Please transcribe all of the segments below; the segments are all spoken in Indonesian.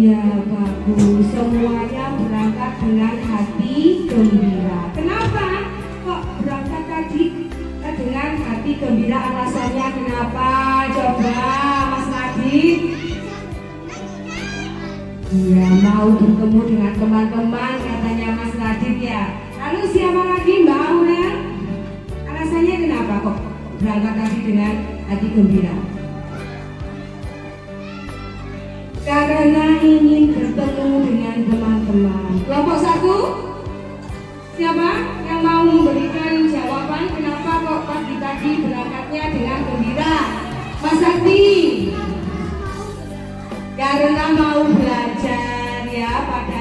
Ya bagus, semuanya berangkat dengan hati gembira. Kenapa kok berangkat tadi dengan hati gembira? Alasannya kenapa? Coba Mas Nadif. Ya mau bertemu dengan teman-teman katanya Mas Nadif ya. Lalu siapa lagi Mbak Aurel? Alasannya kenapa kok berangkat tadi dengan hati gembira? Karena ingin bertemu dengan teman-teman. Kelompok 1, siapa yang mau memberikan jawaban kenapa kok pagi-pagi berangkatnya dengan gembira? Mas Sakti. Karena mau belajar ya, pada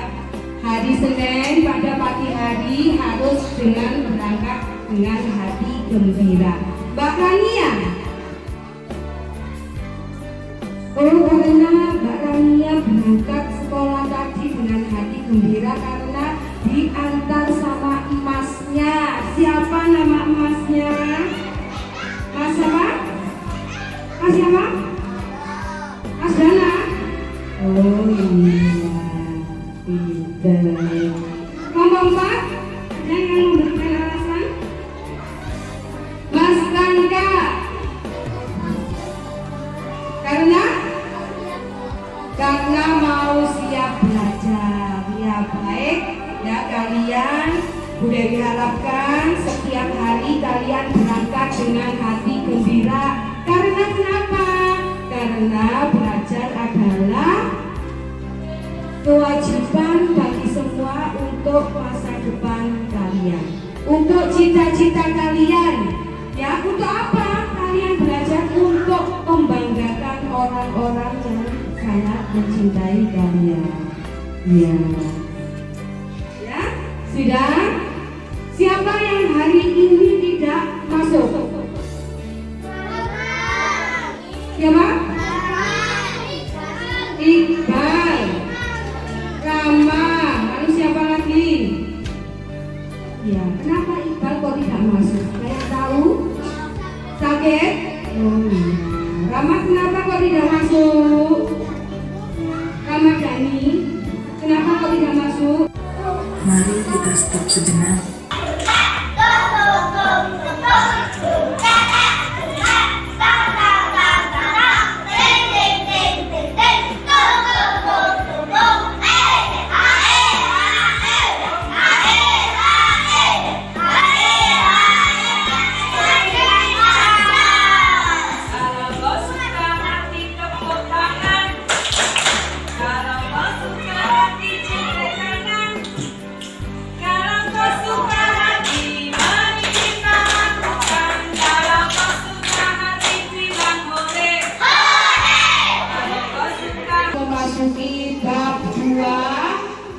hari Senin pada pagi hari harus dengan berangkat dengan hati gembira. Mbak Rania. Oh, karena Mbak Rania berangkat sekolah tadi dengan hati gembira karena diantar sama emasnya. Siapa nama emasnya? Mas siapa? Mas siapa? Mas Dana. Oh iya, pinter. Kelompok 4, ada yang memberikan alasan? Mas Kanka. Karena mau siap belajar. Ya baik ya, kalian udah diharapkan setiap hari kalian berangkat dengan hati gembira. Karena kenapa? Karena belajar adalah kewajiban bagi semua untuk masa depan kalian, untuk cita-cita kalian. Ya, untuk apa kalian belajar? Untuk membanggakan orang-orang yang sangat mencintai kalian. Ya, ya, sudah. Siapa yang hari ini tidak masuk? Siapa? Iqbal, Rama, lalu siapa lagi? Ya, kenapa Iqbal kok tidak masuk? Saya tahu. Sakit? Oh iya. Rama kenapa kok tidak masuk? Rama Dani, kenapa kok tidak masuk? Mari kita stop sejenak.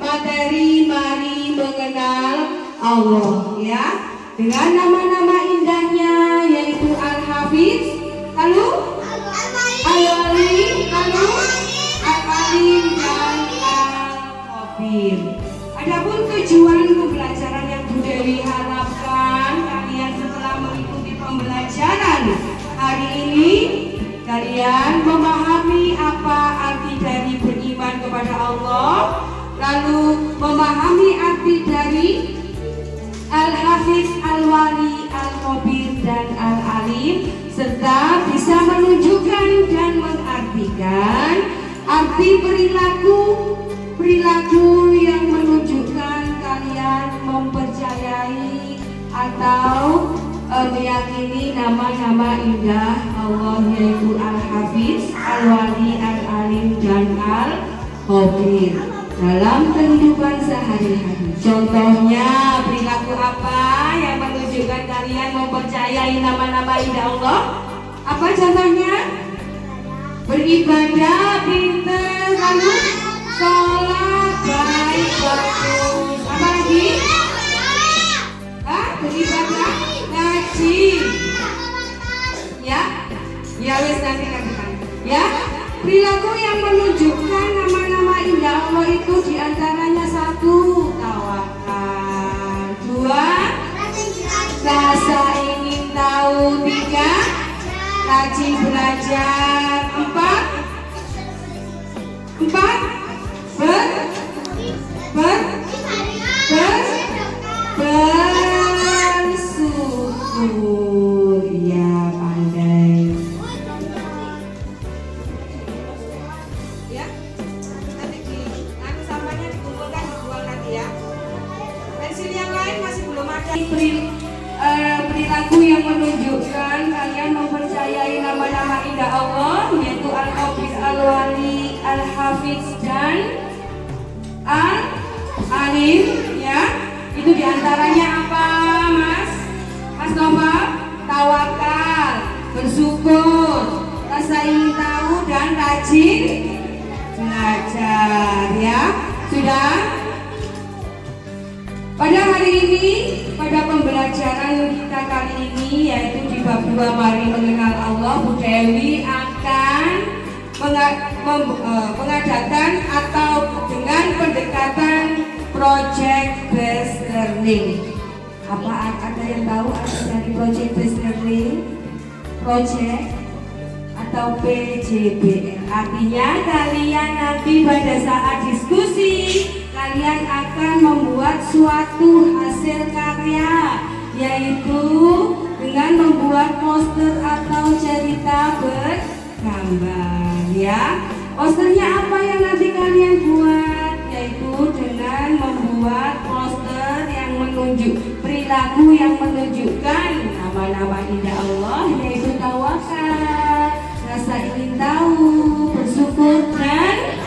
Materi mari mengenal Allah ya, dengan nama-nama indahnya yaitu Al-Hafiz, lalu Al-Wali, lalu Al-Alim dan Al-Khabir. Adapun tujuan pembelajaran yang Bu Dewi harapkan kalian setelah mengikuti pembelajaran hari ini, kalian memahami apa arti dari beriman kepada Allah, lalu memahami arti dari Al-Hafiz, Al-Wali, Al-Khabir, dan Al-Alim, serta bisa menunjukkan dan mengartikan arti perilaku yang menunjukkan kalian mempercayai atau meyakini nama-nama indah Allah yaitu Al-Hafiz, Al-Wali, Al-Alim, dan Al-Khabir dalam kehidupan sehari-hari. Contohnya perilaku apa yang menunjukkan kalian mempercayai nama-nama indah Allah? Apa contohnya? Beribadah, pintar, lalu sholat, baik, bagus. Apa lagi? Beribadah, ngaji. Ya, ya wes nanti katakan. Ya, perilaku yang menunjukkan nama-nama indah Allah itu diantaranya 1, tawakal, 2, rasa ingin tahu, 3, rajin belajar, 4, bersyukur. Ya, pandai. Ya, nanti sampahnya dikumpulkan dibuang nanti ya. Pensil yang lain masih belum ada. Perilaku yang menunjukkan kalian mempercayai nama-nama indah Allah, yaitu Al-Qabir, Al-Wali, Al-Hafiz dan Al-Alim, ya. Itu diantaranya apa, Mas Nova? Tawakal, bersyukur, rasa ingin tahu dan rajin belajar, ya. Sudah? Pada hari ini, pada pembelajaran kita kali ini, yaitu di bab 2 Mari Mengenal Allah, Bu Dewi akan mengadakan atau dengan pendekatan project based learning. Apa ada yang tahu arti dari project based learning? Project atau PJBL. Artinya kalian nanti pada saat diskusi kalian akan membuat suatu hasil karya, yaitu dengan membuat poster atau cerita bergambar, ya. Posternya apa yang nanti kalian buat? Yaitu dengan membuat poster yang menunjuk perilaku yang menunjukkan nama-nama indah Allah, yaitu tawakal, rasa ingin tahu, bersyukur dan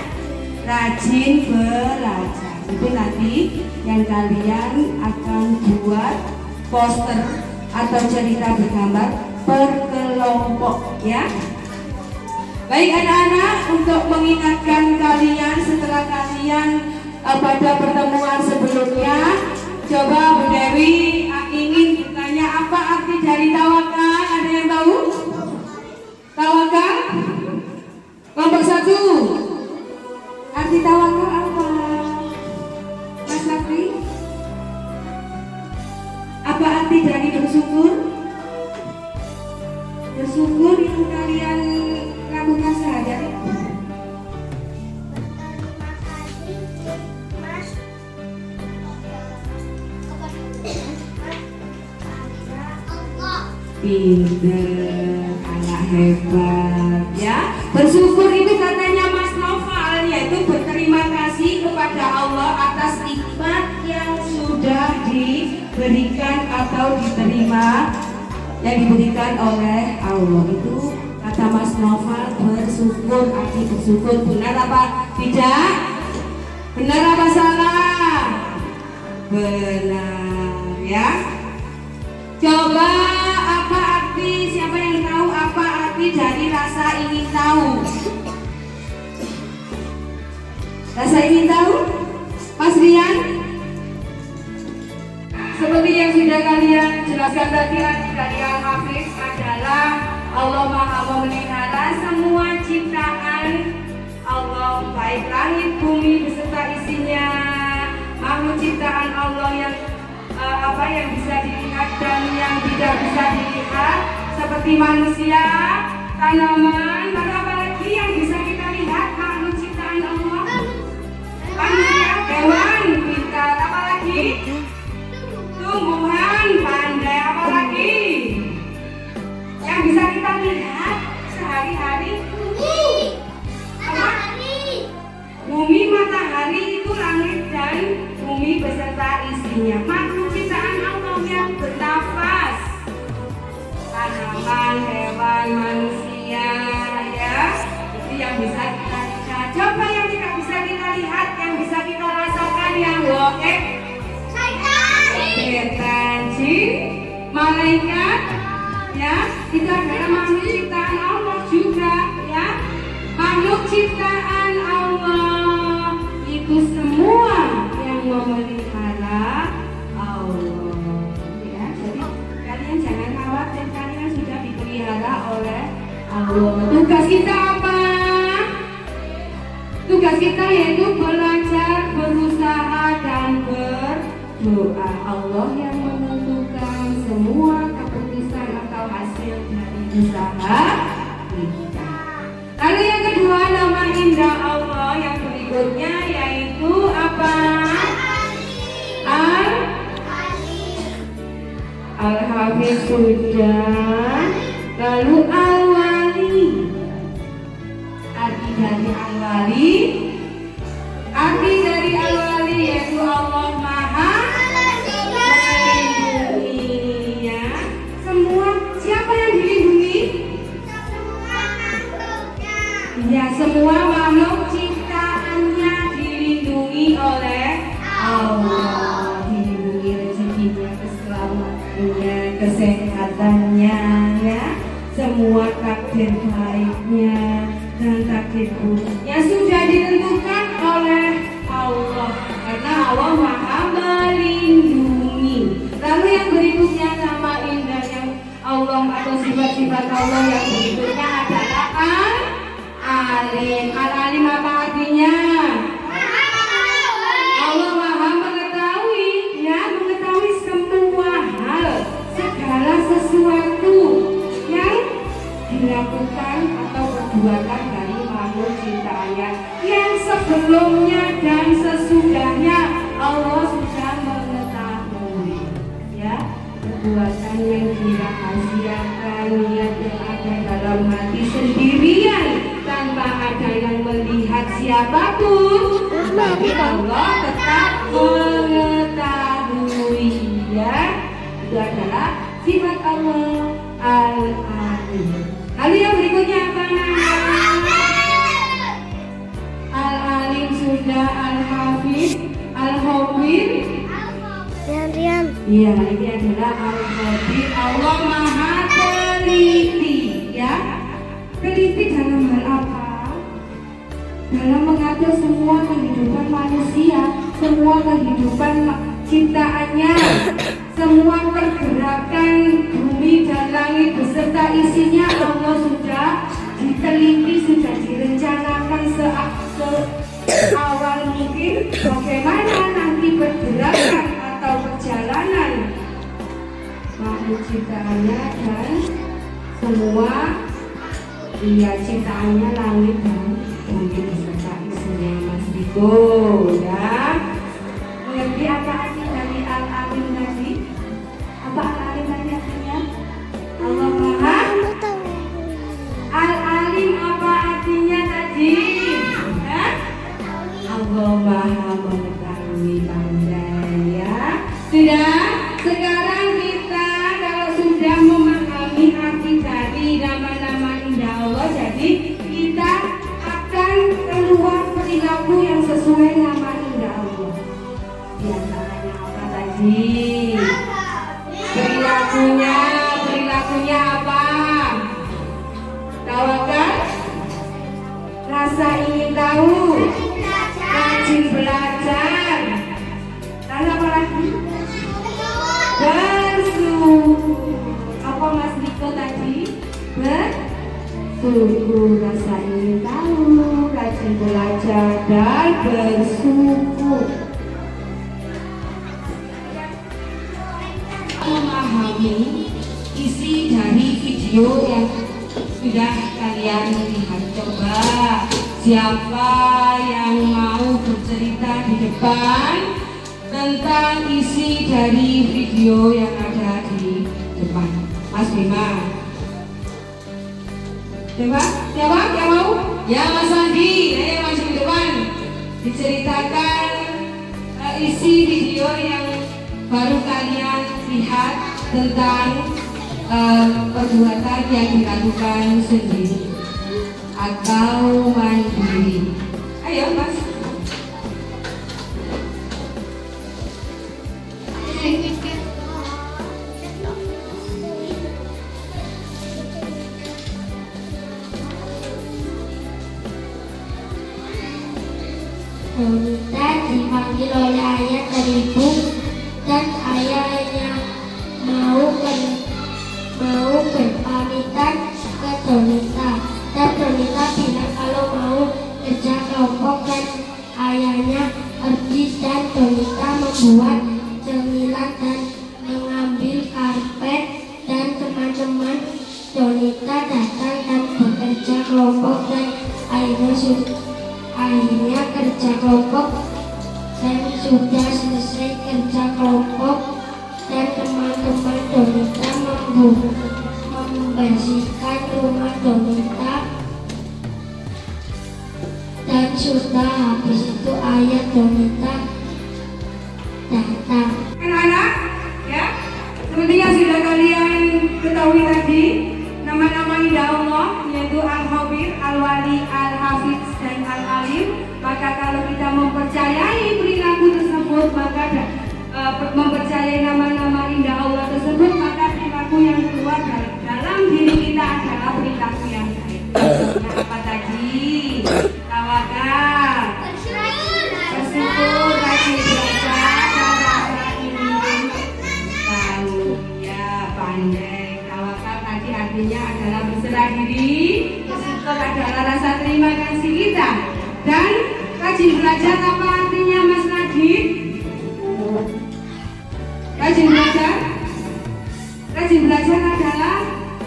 rajin belajar. Itu nanti yang kalian akan buat poster atau cerita bergambar per kelompok, ya. Baik anak-anak, untuk mengingatkan kalian setelah kalian pada pertemuan sebelumnya, coba Bu Dewi ingin bertanya apa arti dari tawakal. Ada yang tahu? Tawakal? Kelompok 1. Arti tawakal apa? Mas Sakti? Apa arti dari bersyukur? Bersyukur yang kalian lakukan sehari-hari. Pinter, anak hebat, ya. Bersyukur itu katanya Mas Noval, yaitu berterima kasih kepada Allah atas nikmat yang sudah diberikan atau diterima, yang diberikan oleh Allah. Itu kata Mas Noval, bersyukur, arti bersyukur. Benar apa tidak? Benar apa salah? Benar, ya. Coba apa arti, siapa yang tahu apa arti dari rasa ingin tahu? Rasa ingin tahu? Mas Rian? Seperti yang sudah kalian jelaskan tadi, arti dari Al-Hafiz adalah Allah Maha memelihara semua ciptaan Allah, baik langit, bumi beserta isinya, makhluk ciptaan Allah yang yang bisa dilihat dan yang tidak bisa dilihat, seperti manusia, tanaman, lalu apa lagi yang bisa kita lihat makhluk ciptaan Allah? Manusia, hewan, pintar, apa lagi? Tumbuhan, pandai, apa lagi? Yang bisa kita lihat sehari-hari? Bumi, matahari, itu langit dan bumi beserta isinya. Makhluk ciptaan Allah yang bernafas, tanaman, hewan, manusia, ya, itu yang bisa kita lihat. Coba yang tidak bisa kita lihat, yang bisa kita rasakan, yang goib, setan, jin, malaikat, ya, itu adalah makhluk ciptaan Allah juga, ya. Makhluk ciptaan Allah itu semua yang memelihara Allah, ya. Jadi kalian jangan khawatir, kalian sudah dipelihara oleh Allah. Tugas kita apa? Tugas kita yaitu belajar, berusaha dan berdoa. Allah yang menentukan semua keputusan atau hasil dari usaha kita. Lalu yang kedua, nama indah Allah yang berikutnya yaitu apa? Oke, sudah. Lalu al-wali. Arti dari al-wali. Arti dari al-wali yaitu Allah Maha melindungi, ya. Semua, siapa yang dilindungi? Ya, semua makhluk ciptaannya dilindungi oleh Allah. Dilindungi rezekinya, keselamatannya, kesehatannya, ya. Semua takdir baiknya dan takdir buruknya sudah ditentukan oleh Allah, karena Allah Maha melindungi. Lalu yang berikutnya nama indah yang Allah atau sifat-sifat Allah yang berikutnya adalah Al-Alim. Al-Alim apa artinya? Allah Maha mengetahui, ya, mengetahui semua hal, segala sesuatu yang dilakukan atau perbuatan dari makhluk ciptaannya yang sebelumnya dan sesudahnya Allah sudah mengetahui, ya, perbuatan yang dirahasiakan, niat yang ada dalam hati sendirian tanpa ada yang melihat siapapun, tapi Allah tetap mengetahui, ya. Itu adalah sifat Allah Al-Alim. Lalu yang berikutnya apa namanya? Al-Alim sudah, Al-Hafiz, Al-Hafir. Rian. Iya, ini adalah Al-Hafir. Allah Maha teliti, ya. Teliti dalam hal apa? Dalam mengatur semua kehidupan manusia, semua kehidupan ciptaannya, semua pergerakan bumi dan langit beserta isinya Allah sudah diteliti, sudah direncanakan seawal mungkin bagaimana nanti pergerakan atau perjalanan makhluk ciptaannya dan semua ciptaannya langit dan bumi beserta isinya. Mas Diko, ya, mengerti apa arti dari Al-Alim tadi? Apa Al-Alim tadi artinya? Allah Maha Al-Alim apa artinya tadi? Ya? Allah Maha mengetahui, pandai, ya. Sudah? Sekarang kita kalau sudah memahami arti dari nama-nama indah Allah, jadi kita akan keluar perilaku yang sesuai nama indah Allah. Di antaranya apa tadi? Perilakunya apa? Tawakal, rasa ingin tahu, rajin belajar, lalu apa lagi? Bersyukur. Apa Mas Diko tadi? Bersyukur, rasa ingin tahu, rajin belajar dan bersyukur. Memahami isi dari video yang sudah kalian lihat. Coba siapa yang mau bercerita di depan tentang isi dari video yang ada di depan? Mas Bima. Coba, siapa yang mau? Ya, Mas Andi, ayo masuk di depan. Diceritakan isi video yang baru kalian lihat tentang perbuatan yang dilakukan sendiri atau mandiri. Ayo Mas. Donita dipanggil oleh ayah ke ibu dan ayahnya mau berpamitan ke Donita, dan Donita bilang kalau mau kerja kelompok, dan ayahnya pergi dan Donita membuat cemilan dan mengambil karpet dan teman-teman Donita datang dan bekerja kelompok, dan akhirnya kerja kelompok dan sudah selesai kerja kelompok dan teman-teman Donita membersihkan rumah Donita, dan sudah habis itu ayah Donita datang. Anak-anak, ya, seperti yang sudah kalian ketahui tadi, nama-nama indah Allah yaitu Al-Habib, Al-Wali, Al-Hafiz, dan Al-Alim. Maka kalau kita mempercayai perilaku tersebut, maka mempercayai nama-nama indah Allah tersebut, maka perilaku yang keluar dalam diri kita adalah perilaku yang baik. Apa tadi? Tawakal, bersyukur, rajin belajar, cara ini tahu, ya pandai. Tawakal tadi artinya adalah berserah diri, bersyukur adalah rasa terima kasih kita, dan rajin belajar apa artinya Mas Nadif? Rajin belajar? Rajin belajar adalah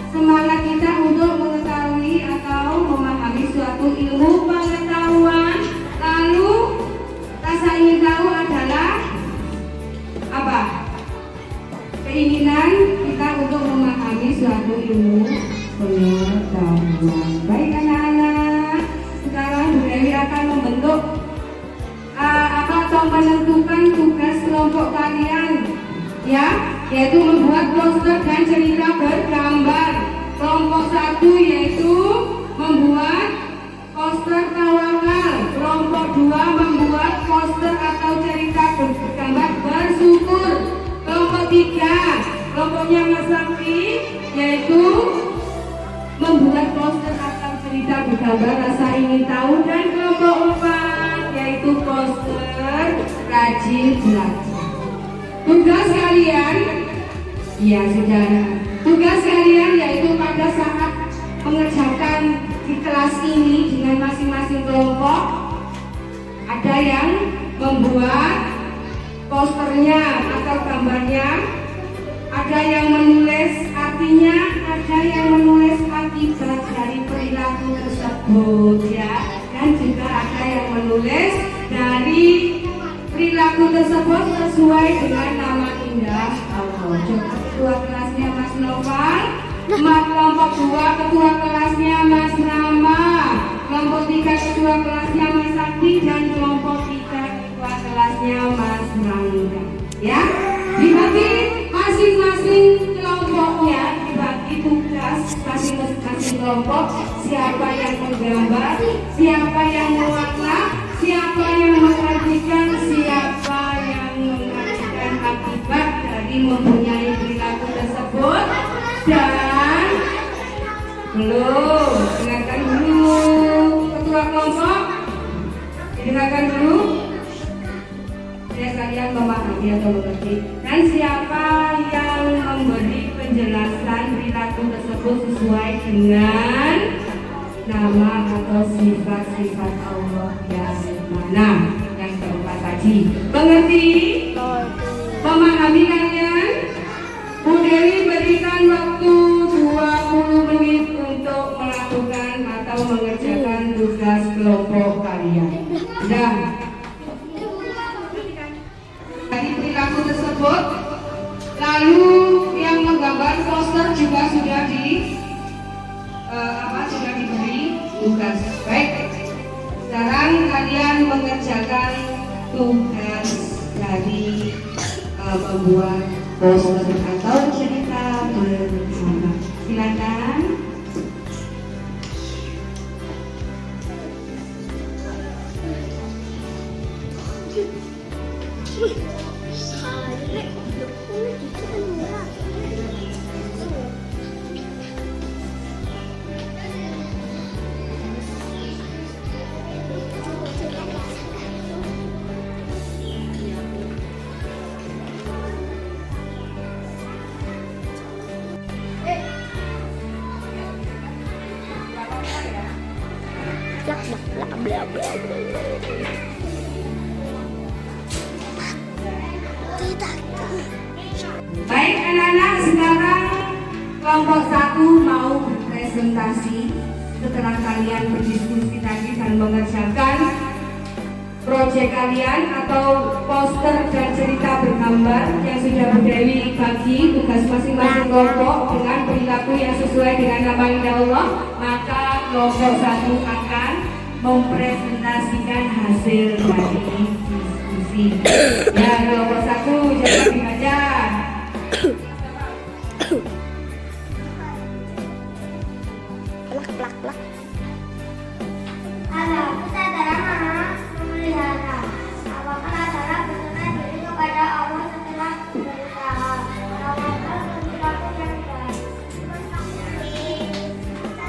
semangat kita untuk mengetahui atau memahami suatu ilmu pengetahuan. Lalu rasa ingin tahu adalah apa? Keinginan kita untuk memahami suatu ilmu pengetahuan. Baik anak-anak, sekarang Bu Dewi akan membentuk atau menentukan tugas kelompok kalian, ya, yaitu membuat poster dan cerita bergambar. Kelompok 1 yaitu membuat poster tawakal, kelompok 2 membuat poster atau cerita bergambar bersyukur, kelompok 3 kelompoknya Mas Sakti yaitu membuat poster atau cerita bergambar rasa ingin tahu, dan kelompok 4 yaitu poster rajin belajar. Tugas kalian, ya sudah. Tugas kalian yaitu pada saat mengerjakan di kelas ini dengan masing-masing kelompok, ada yang membuat posternya atau gambarnya, ada yang menulis artinya, ada yang menulis akibat dari perilaku tersebut, ya, dan juga ada yang menulis dari perilaku tersebut sesuai dengan nama indah Allah. Ketua kelasnya Mas Noval, kelompok 2 ketua kelasnya Mas Rama, kelompok 3 ketua kelasnya Mas Sakti, dan kelompok 3 ketua kelasnya Mas Rangga. Ya, dibagi masing-masing kelompoknya, dibagi tugas masing-masing kelompok. Siapa yang menggambar, siapa yang mewarna, siapa yang mengartikan, siapa yang mengartikan akibat dari mempunyai perilaku tersebut, dan belum dengarkan dulu ketua kelompok, didengarkan dulu ya, kalian memahami atau mengerti, dan siapa yang memberi penjelasan perilaku tersebut sesuai dengan nama atau sifat-sifat Allah yang mana, yang keempat tadi. Mengerti? Memahami kalian? Bu Dewi berikan waktu 20 menit untuk melakukan atau mengerjakan tugas kelompok kalian. Sudah? Dari perilaku tersebut, lalu yang menggambar poster juga sudah sudah diberi tugas. Baik, sekarang kalian mengerjakan tugas dari membuat poster atau cerita bersama. Silakan. Baik anak-anak, sekarang kelompok 1 mau berpresentasi setelah kalian berdiskusi tadi dan mengerjakan proyek kalian atau poster dan cerita bergambar yang sudah sudah Bu Dewi bagi tugas masing-masing kelompok dengan perilaku yang sesuai dengan nama indah Allah, maka kelompok 1 akan mempresentasikan hasil dari diskusi. Ya, kelompok 1 coba dibaca. Alam kita adalah memelihara. Tawakal adalah berserah diri kepada Allah setelah berusaha. Tawakal perilaku yang baik.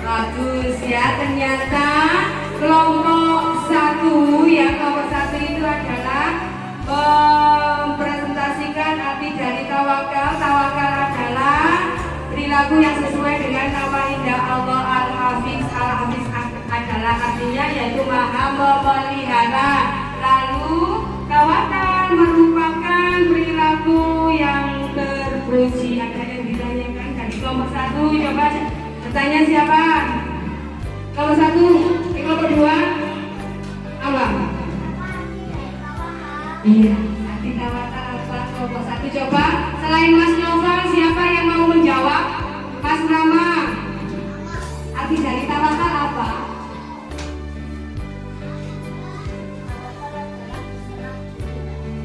Bagus ya, ternyata kelompok 1 ya, kelompok 1 itu adalah mempresentasikan arti dari tawakal. Tawakal adalah perilaku yang sesuai dengan nama indah Allah Al-Hafiz. Al-Hafiz adalah artinya yaitu maha memelihara. Lalu tawakal merupakan perilaku yang terpuji. Ada yang ditanyakan dari kelompok 1, coba bertanya siapa? Kelompok 1, kelompok 2 apa? Iya, arti tawakal apa? Kelompok 1 coba. Selain Mas Noval, siapa yang mau menjawab? Mas Rama, arti dari tawakal apa?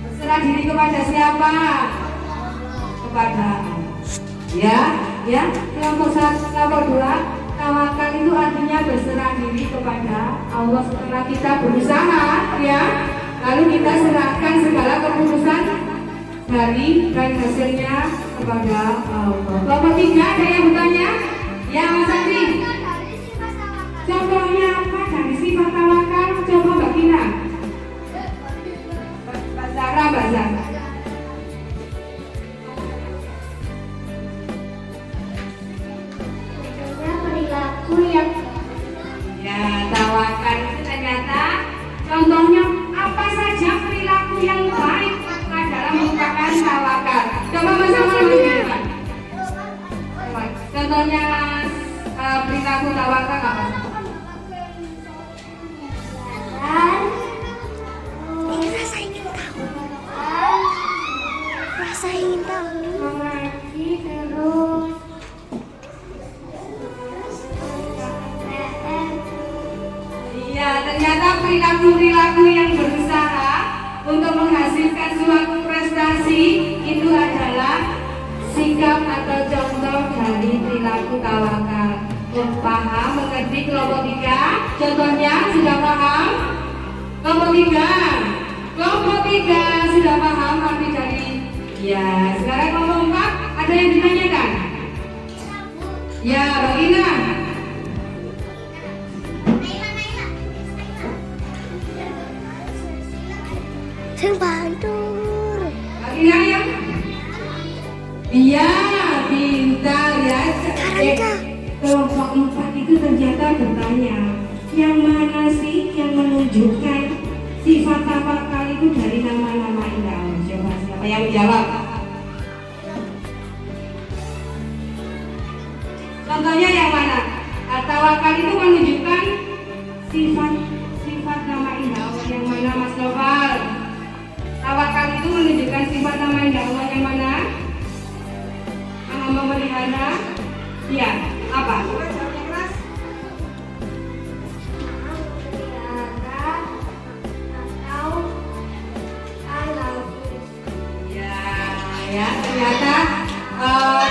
Berserah diri kepada siapa? Kepada ya, kelompok 1, kelompok 2, tawakal itu artinya berserah diri kepada Allah setelah kita berusaha, ya. Lalu kita serahkan segala keputusan dari dan hasilnya kepada Allah. Kelompok 3 ada yang bertanya? Ya, Mas Andi. Contohnya apa dari sifat tawakal? Coba Mbak Kina. Mbak Zahra, Mbak Zahra. Perilaku yang Ya, tawakal itu ternyata contohnya apa saja perilaku yang baik adalah merupakan tawakal. Coba bersama dengan contohnya perilaku tawakal apa? rasa ingin tahu mengaji terus Iya, ternyata perilaku-perilaku yang berusaha untuk menghasilkan suatu prestasi itu adalah sikap atau contoh dari perilaku tawakal. Paham, mengerti kelompok 3? Contohnya sudah paham? Kelompok 3 sudah paham arti dari. Ya, sekarang kelompok 4 ada yang ditanyakan? Ya, Bagina. Sing bantur. Bagina ya? Iya, pintar ya. Kelompok 4 itu ternyata bertanya, yang mana sih yang menunjukkan sifat tawakal itu dari nama-nama indah Allah? Coba siapa yang jawab? Contohnya yang mana? Tawakal itu menunjukkan sifat nama indah Allah yang mana, Mas Noval? Tawakal itu menunjukkan sifat nama indah Allah yang mana? Memelihara? Iya, apa? Ya, ternyata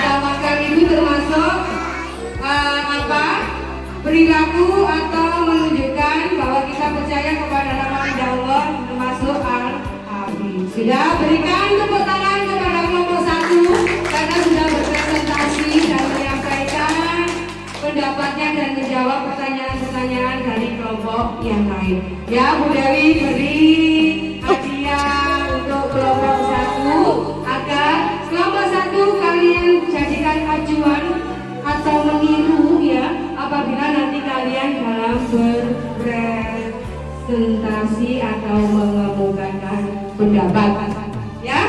tawakal itu termasuk apa? Perilaku atau menunjukkan bahwa kita percaya kepada nama indah Allah, termasuk Al-Hafiz. Sudah, berikan tepuk tangan kepada kelompok 1 karena sudah berpresentasi dan menyampaikan pendapatnya dan menjawab pertanyaan-pertanyaan dari kelompok yang lain. Ya, Bu Dewi beri hadiah untuk kelompok 1 agar kelompok 1 kalian jadikan acuan atau meniru ya apabila nanti kalian dalam berpresentasi atau mengemukakan pendapat, ya.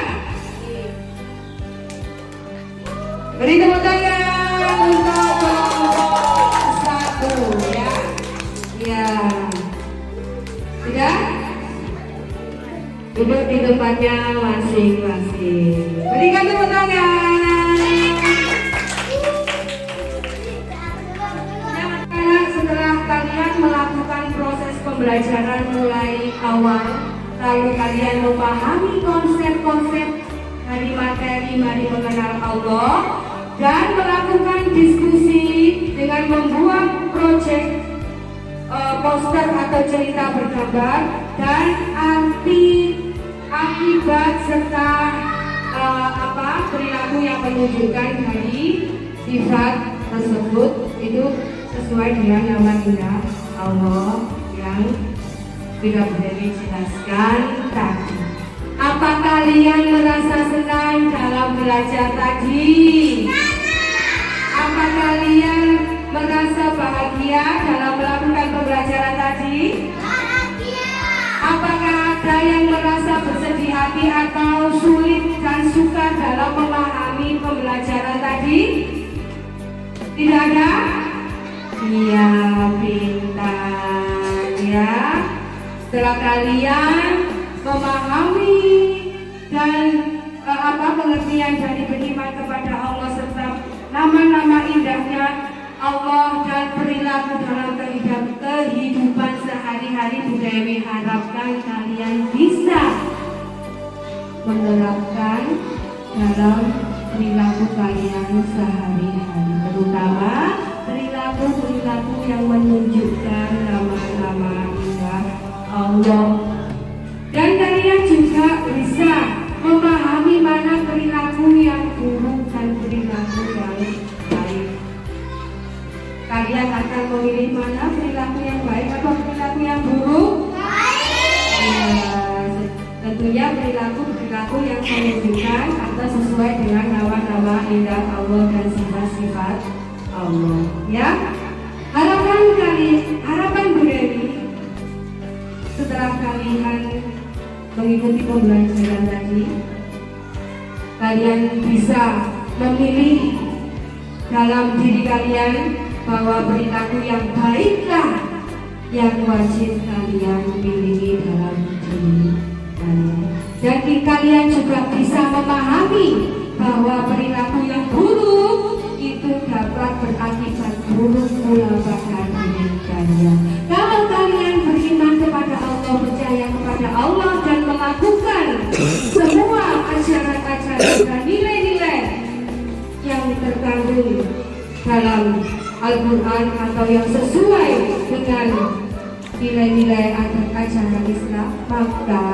Beri tepuk tangan untuk kelompok 1 ya. Ya. Sudah? duduk di tempatnya masing-masing. Berikan tepuk tangan. Setelah kalian melakukan proses pembelajaran mulai awal, lalu kalian memahami konsep-konsep dari materi mari mengenal Allah dan melakukan diskusi dengan membuat proyek poster atau cerita bergambar dan arti akibat serta perilaku yang menunjukkan dari sifat tersebut itu sesuai dengan nama indah Allah yang sudah Dewi jelaskan tadi. Apa kalian merasa senang dalam belajar tadi? Apa kalian merasa bahagia dalam melakukan pembelajaran tadi? Apakah ada yang merasa bersedih hati atau sulit dan suka dalam memahami pembelajaran tadi? Tidak ada? Iya, pintar ya. Setelah kalian memahami dan pengertian dari beriman kepada Allah serta nama-nama indahnya Allah dan perilaku dalam kehidupan sehari-hari, Dewi harapkan kalian bisa menerapkan dalam perilaku kalian sehari-hari, terutama perilaku yang menunjukkan nama-nama indah Allah. Dan kalian juga bisa memahami mana perilaku yang buruk dan perilaku yang baik. Kalian akan memilih mana perilaku yang baik atau perilaku yang buruk? Tentunya perilaku yang menunjukkan atau sesuai dengan nama-nama indah Allah dan sifat-sifat Allah. Ya, harapan Bu Dewi setelah kalian mengikuti pembelajaran tadi, kalian bisa memilih dalam diri kalian bahwa perilaku yang baiklah yang wajib kalian miliki dalam diri kalian. Jadi kalian juga bisa memahami bahwa perilaku yang buruk itu dapat berakibat buruk pula pada diri kalian. Kalau kalian beriman kepada Allah, percaya kepada Allah dan melakukan semua ajaran-ajaran dan nilai-nilai yang terkandung dalam Al-Quran atau yang sesuai dengan nilai-nilai ajaran Islam, maka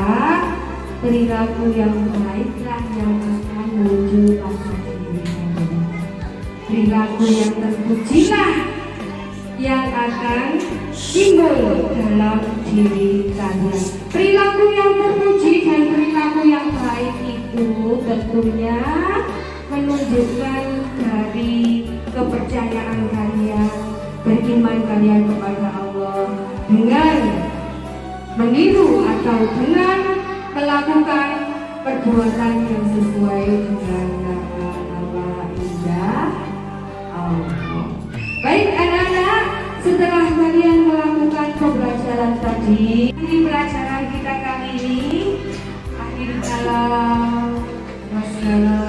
perilaku yang baiklah yang akan muncul pada diri kalian. Perilaku yang terpujilah yang akan timbul dalam diri kalian. Perilaku yang terpuji dan perilaku yang baik itu tentunya menunjukkan dari kepercayaan kalian, beriman kalian kepada Allah dengan meniru atau dengan melakukan perbuatan yang sesuai dengan nama-nama indah Allah. Baik anak-anak, setelah kalian melakukan pembelajaran tadi, ini pelajaran kita kali ini. Akhir kalam, wassalam.